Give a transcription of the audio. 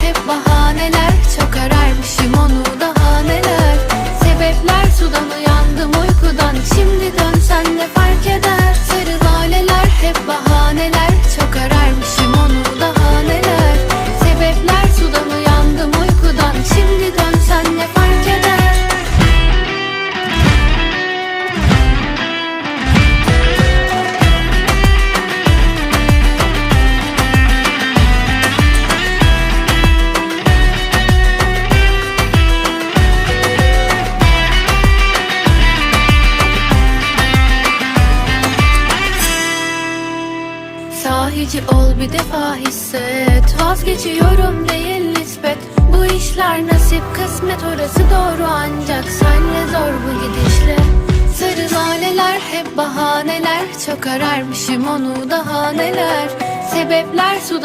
hep bahaneler, çok ararmışım onu daha neler. Sebepler sudan uyandım uykudan, şimdi dönsen ne fark eder. Sarı laleler hep bahaneler, çok ararmışım onu daha neler. Sebepler sudan uyandım uykudan, şimdi dönsen ne fark eder. Sahici ol bir defa hisset, vazgeçiyorum değil nispet. Bu işler nasip kısmet, orası doğru ancak senle zor bu gidişle. Sarı laleler hep bahaneler, çok ararmışım onu daha neler. Sebepler sudan